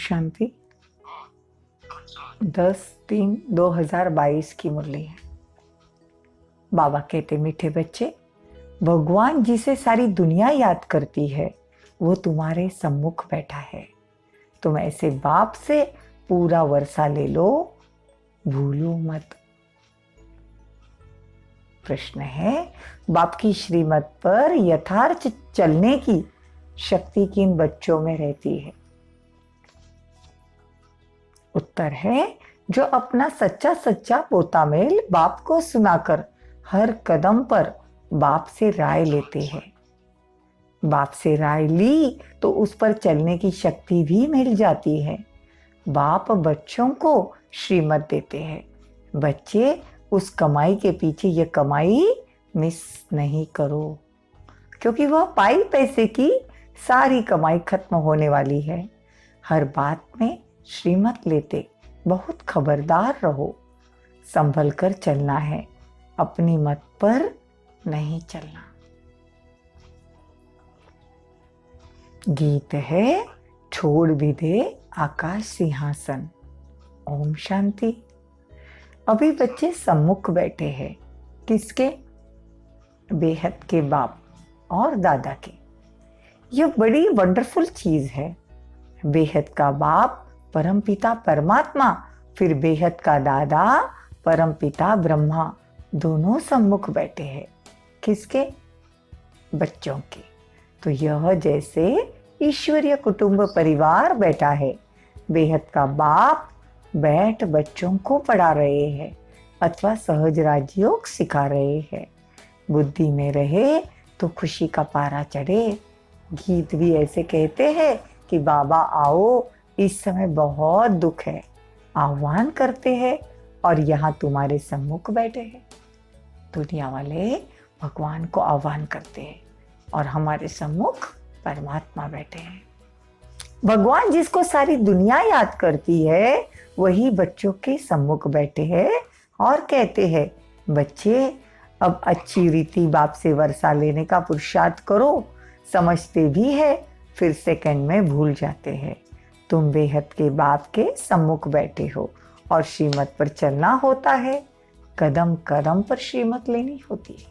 शांति। 10-3-2022 की मुरली है। बाबा कहते, मीठे बच्चे, भगवान जिसे सारी दुनिया याद करती है वो तुम्हारे सम्मुख बैठा है। तुम ऐसे बाप से पूरा वर्षा ले लो, भूलो मत। प्रश्न है, बाप की श्रीमत पर यथार्थ चलने की शक्ति किन बच्चों में रहती है? उत्तर है, जो अपना सच्चा सच्चा पोता मेल बाप को सुनाकर हर कदम पर बाप से राय लेते हैं। बाप से राय ली तो उस पर चलने की शक्ति भी मिल जाती है। बाप बच्चों को श्रीमत देते हैं। बच्चे, उस कमाई के पीछे ये कमाई मिस नहीं करो, क्योंकि वह पाई पैसे की सारी कमाई खत्म होने वाली है। हर बात में श्रीमत लेते बहुत खबरदार रहो। संभल कर चलना है, अपनी मत पर नहीं चलना। गीत है, छोड़ भी दे आकाश सिंहासन। ओम शांति। अभी बच्चे सम्मुख बैठे हैं। किसके? बेहद के बाप और दादा के। यह बड़ी वंडरफुल चीज है। बेहद का बाप परमपिता परमात्मा, फिर बेहद का दादा परमपिता ब्रह्मा, दोनों सम्मुख बैठे हैं। किसके? बच्चों के। तो यह जैसे ईश्वरीय कुटुंब परिवार बैठा है। बेहद का बाप बैठ बच्चों को पढ़ा रहे हैं अथवा सहज राजयोग सिखा रहे हैं। बुद्धि में रहे तो खुशी का पारा चढ़े। गीत भी ऐसे कहते हैं कि बाबा आओ, इस समय बहुत दुख है। आह्वान करते हैं और यहाँ तुम्हारे सम्मुख बैठे हैं। दुनिया वाले भगवान को आह्वान करते हैं और हमारे सम्मुख परमात्मा बैठे हैं। भगवान जिसको सारी दुनिया याद करती है वही बच्चों के सम्मुख बैठे हैं और कहते हैं, बच्चे अब अच्छी रीति बाप से वर्षा लेने का पुरुषार्थ करो। समझते भी है, फिर सेकंड में भूल जाते हैं। तुम बेहद के बाप के सम्मुख बैठे हो और श्रीमत पर चलना होता है। कदम कदम पर श्रीमत लेनी होती है।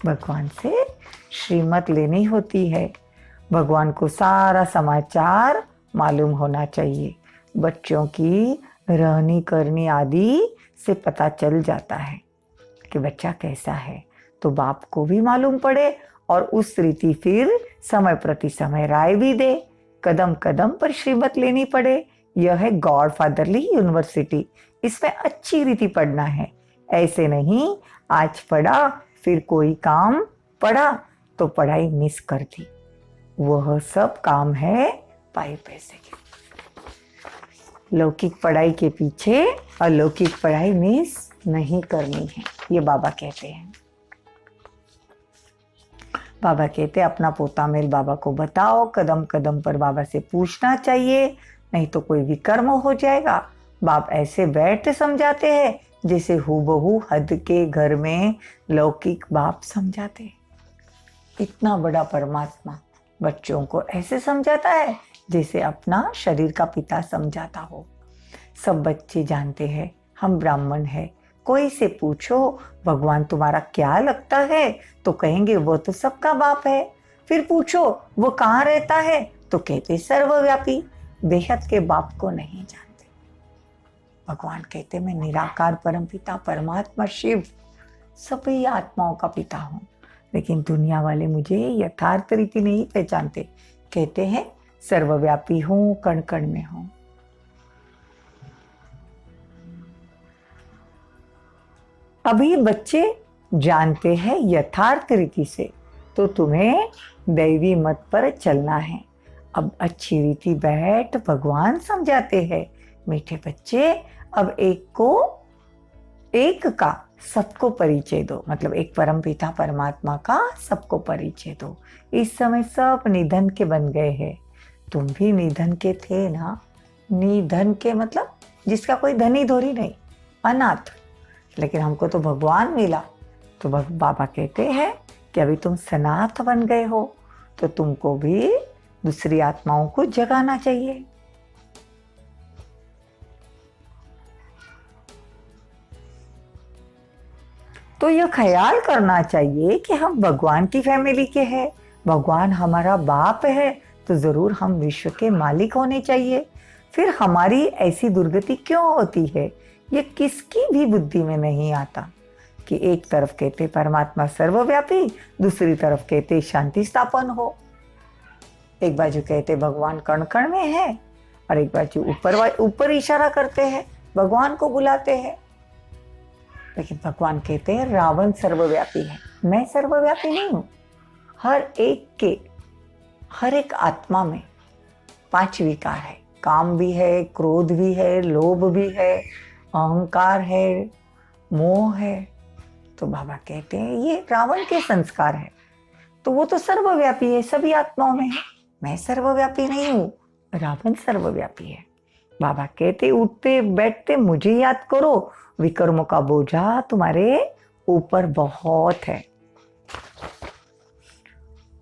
भगवान से श्रीमत लेनी होती है। भगवान को सारा समाचार मालूम होना चाहिए। बच्चों की रहनी करनी आदि से पता चल जाता है कि बच्चा कैसा है, तो बाप को भी मालूम पड़े और उस रीति फिर समय प्रति समय राय भी दे। कदम कदम पर श्रीमत लेनी पड़े। यह है गॉड फादरली यूनिवर्सिटी। इसमें अच्छी रीति पढ़ना है। ऐसे नहीं आज पढ़ा फिर कोई काम पढ़ा तो पढ़ाई मिस कर दी। वह सब काम है पाई पैसे के। लौकिक पढ़ाई के पीछे अलौकिक पढ़ाई मिस नहीं करनी है, ये बाबा कहते हैं। बाबा कहते अपना पोता मेल बाबा को बताओ। कदम कदम पर बाबा से पूछना चाहिए, नहीं तो कोई विकर्म हो जाएगा। बाप ऐसे बैठ समझाते हैं जैसे हूबहू हद के घर में लौकिक बाप समझाते हैं। इतना बड़ा परमात्मा बच्चों को ऐसे समझाता है जैसे अपना शरीर का पिता समझाता हो। सब बच्चे जानते हैं हम ब्राह्मण हैं। कोई से पूछो भगवान तुम्हारा क्या लगता है तो कहेंगे वो तो सबका बाप है। फिर पूछो वो कहाँ रहता है तो कहते सर्वव्यापी। बेहद के बाप को नहीं जानते। भगवान कहते मैं निराकार परमपिता परमात्मा शिव सभी आत्माओं का पिता हूँ, लेकिन दुनिया वाले मुझे यथार्थ रीति नहीं पहचानते। कहते हैं सर्वव्यापी हूँ, कण कण में हूँ। अभी बच्चे जानते हैं यथार्थ रीति से, तो तुम्हें दैवी मत पर चलना है। अब अच्छी रीति बैठ भगवान समझाते हैं, मीठे बच्चे अब एक का सबको परिचय दो। मतलब एक परमपिता परमात्मा का सबको परिचय दो। इस समय सब निधन के बन गए हैं। तुम भी निधन के थे ना। निधन के मतलब जिसका कोई धनी धोरी नहीं, अनाथ। लेकिन हमको तो भगवान मिला। तो बाबा कहते हैं कि अभी तुम सनाथ बन गए हो, तो तुमको भी दूसरी आत्माओं को जगाना चाहिए। तो यह ख्याल करना चाहिए कि हम भगवान की फैमिली के हैं, भगवान हमारा बाप है, तो जरूर हम विश्व के मालिक होने चाहिए। फिर हमारी ऐसी दुर्गति क्यों होती है, ये किसकी भी बुद्धि में नहीं आता कि एक तरफ कहते परमात्मा सर्वव्यापी, दूसरी तरफ कहते शांति स्थापन हो। एक बाजू कहते भगवान कण कण में है, और एक बाजू ऊपर इशारा करते हैं, भगवान को बुलाते हैं। लेकिन भगवान कहते हैं रावण सर्वव्यापी है, मैं सर्वव्यापी नहीं हूं। हर एक आत्मा में 5 विकार है, काम भी है, क्रोध भी है, लोभ भी है, अहंकार है, मोह है। तो बाबा कहते हैं ये रावण के संस्कार है, तो वो तो सर्वव्यापी है, सभी आत्माओं में है। मैं सर्वव्यापी नहीं हूं, रावण सर्वव्यापी है। बाबा कहते उठते बैठते मुझे याद करो, विकर्मों का बोझा तुम्हारे ऊपर बहुत है।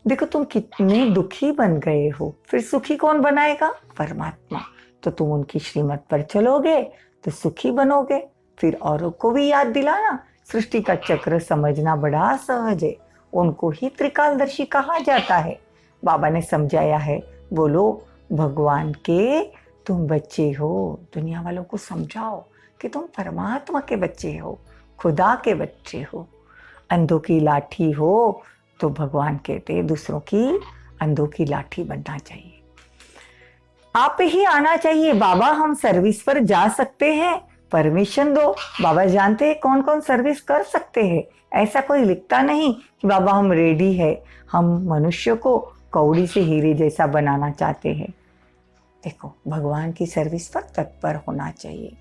देखो तुम कितने दुखी बन गए हो, फिर सुखी कौन बनाएगा? परमात्मा। तो तुम उनकी श्रीमत पर चलोगे तो सुखी बनोगे। फिर औरों को भी याद दिलाना, सृष्टि का चक्र समझना बड़ा सहज है, उनको ही त्रिकालदर्शी कहा जाता है। बाबा ने समझाया है, बोलो भगवान के तुम बच्चे हो, दुनिया वालों को समझाओ कि तुम परमात्मा के बच्चे हो, खुदा के बच्चे हो। अंधों की लाठी हो तो भगवान कहते दूसरों की अंधों की लाठी बनना चाहिए। आप ही आना चाहिए, बाबा हम सर्विस पर जा सकते हैं, परमिशन दो। बाबा जानते हैं कौन कौन सर्विस कर सकते हैं, ऐसा कोई लिखता नहीं कि बाबा हम रेडी है, हम मनुष्य को कौड़ी से हीरे जैसा बनाना चाहते हैं। देखो भगवान की सर्विस पर तत्पर होना चाहिए,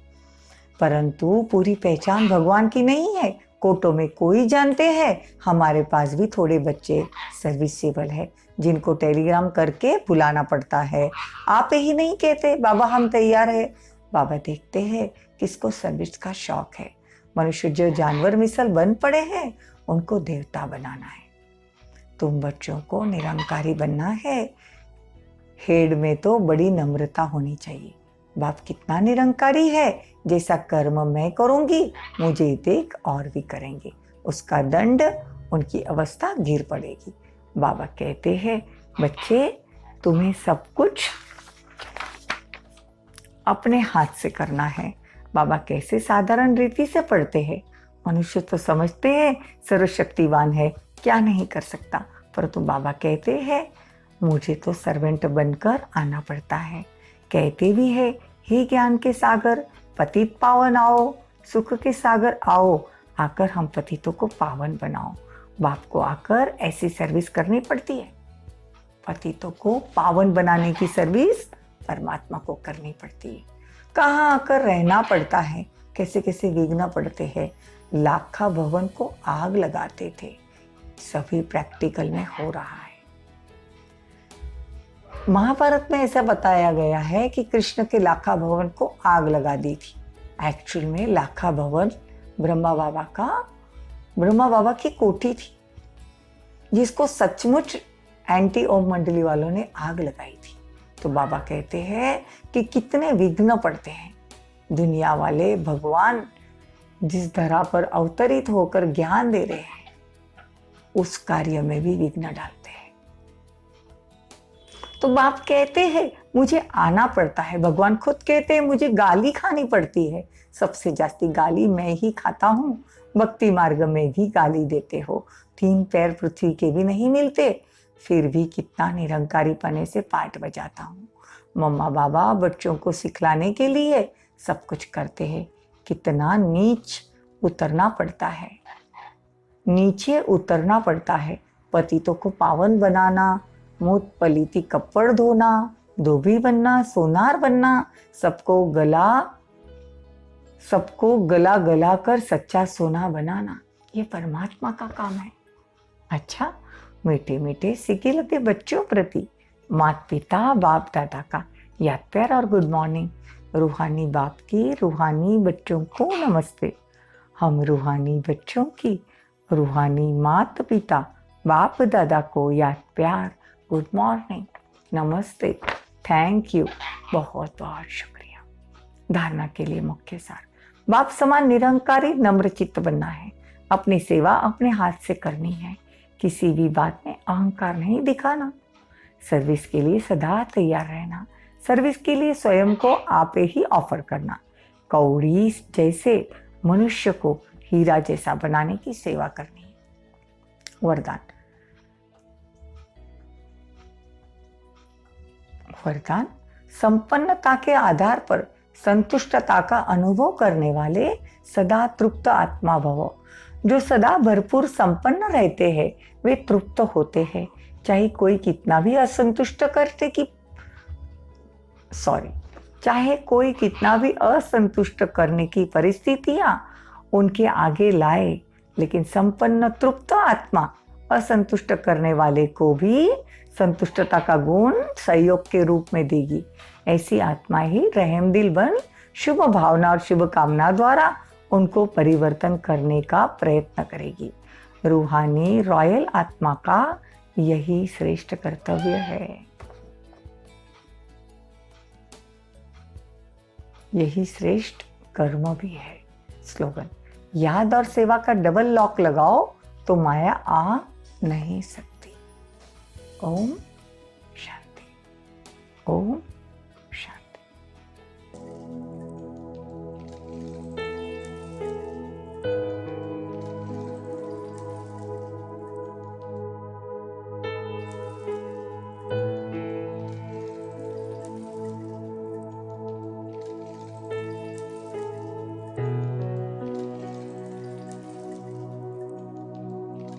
परंतु पूरी पहचान भगवान की नहीं है। कोटों में कोई जानते हैं, हमारे पास भी थोड़े बच्चे सर्विसेबल है, जिनको टेलीग्राम करके बुलाना पड़ता है। आप ही नहीं कहते बाबा हम तैयार है। बाबा देखते हैं किसको सर्विस का शौक है। मनुष्य जो जानवर मिसल बन पड़े हैं, उनको देवता बनाना है। तुम बच्चों को निरंकारी बनना है। हेड में तो बड़ी नम्रता होनी चाहिए। बाप कितना निरंकारी है, जैसा कर्म मैं करूंगी मुझे देख और भी करेंगे, उसका दंड उनकी अवस्था गिर पड़ेगी। बाबा कहते हैं बच्चे तुम्हें सब कुछ अपने हाथ से करना है। बाबा कैसे साधारण रीति से पढ़ते हैं। मनुष्य तो समझते हैं सर्वशक्तिवान है, क्या नहीं कर सकता, परंतु बाबा कहते हैं मुझे तो सर्वेंट बनकर आना पड़ता है। कहते भी है हे ज्ञान के सागर पतित पावन आओ, सुख के सागर आओ, आकर हम पतितों को पावन बनाओ। बाप को आकर ऐसी सर्विस करनी पड़ती है। पतितों को पावन बनाने की सर्विस परमात्मा को करनी पड़ती है। कहाँ आकर रहना पड़ता है, कैसे कैसे विघ्न पड़ते हैं। लाखा भवन को आग लगाते थे, सभी प्रैक्टिकल में हो रहा है। महाभारत में ऐसा बताया गया है कि कृष्ण के लाखा भवन को आग लगा दी थी। एक्चुअल में लाखा भवन ब्रह्मा बाबा की कोठी थी, जिसको सचमुच एंटी ओम मंडली वालों ने आग लगाई थी। तो बाबा कहते हैं कि कितने विघ्न पड़ते हैं। दुनिया वाले भगवान जिस धरा पर अवतरित होकर ज्ञान दे रहे हैं, उस कार्य में भी विघ्न डालते हैं। तो बाप कहते हैं मुझे आना पड़ता है। भगवान खुद कहते हैं मुझे गाली खानी पड़ती है, सबसे जास्ती गाली मैं ही खाता हूँ। भक्ति मार्ग में भी गाली देते हो, 3 पैर पृथ्वी के भी नहीं मिलते, फिर भी कितना निरंकारी पने से पाठ बजाता हूँ। मम्मा बाबा बच्चों को सिखलाने के लिए सब कुछ करते हैं। कितना नीच उतरना पड़ता है, नीचे उतरना पड़ता है। पतितों को पावन बनाना, मूत पलीती कपड़ धोना, धोबी बनना, सोनार बनना, सबको गला गला कर सच्चा सोना बनाना, ये परमात्मा का काम है। अच्छा, मीठे मीठे सीखे लगे बच्चों प्रति माता पिता बाप दादा का याद प्यार और गुड मॉर्निंग। रूहानी बाप की रूहानी बच्चों को नमस्ते। हम रूहानी बच्चों की रूहानी माता पिता बाप दादा को याद प्यार गुड मॉर्निंग, नमस्ते, थैंक यू, बहुत बहुत शुक्रिया। धारणा के लिए मुख्य सार, बाप समान निरंकारी नम्र चित्त बनना है। अपनी सेवा अपने हाथ से करनी है, किसी भी बात में अहंकार नहीं दिखाना, सर्विस के लिए सदा तैयार रहना, सर्विस के लिए स्वयं को आप ही ऑफर करना, कौड़ी जैसे मनुष्य को हीरा जैसा बनाने की सेवा करनी है। वरदान। वरदान, संपन्नता के आधार पर संतुष्टता का अनुभव करने वाले सदा तृप्त आत्मा भव। जो सदा भरपूर संपन्न रहते हैं वे तृप्त होते हैं, चाहे कोई कितना भी असंतुष्ट करते कि चाहे कोई कितना भी असंतुष्ट करने की परिस्थितियां उनके आगे लाए, लेकिन संपन्न तृप्त आत्मा असंतुष्ट करने वाले को भी संतुष्टता का गुण सहयोग के रूप में देगी। ऐसी आत्मा ही रहमदिल बन शुभ भावना और शुभ कामना द्वारा उनको परिवर्तन करने का प्रयत्न करेगी। रूहानी रॉयल आत्मा का यही श्रेष्ठ कर्तव्य है, यही श्रेष्ठ कर्म भी है। स्लोगन, याद और सेवा का डबल लॉक लगाओ तो माया आ नहीं सकती। ओम शांति। ओम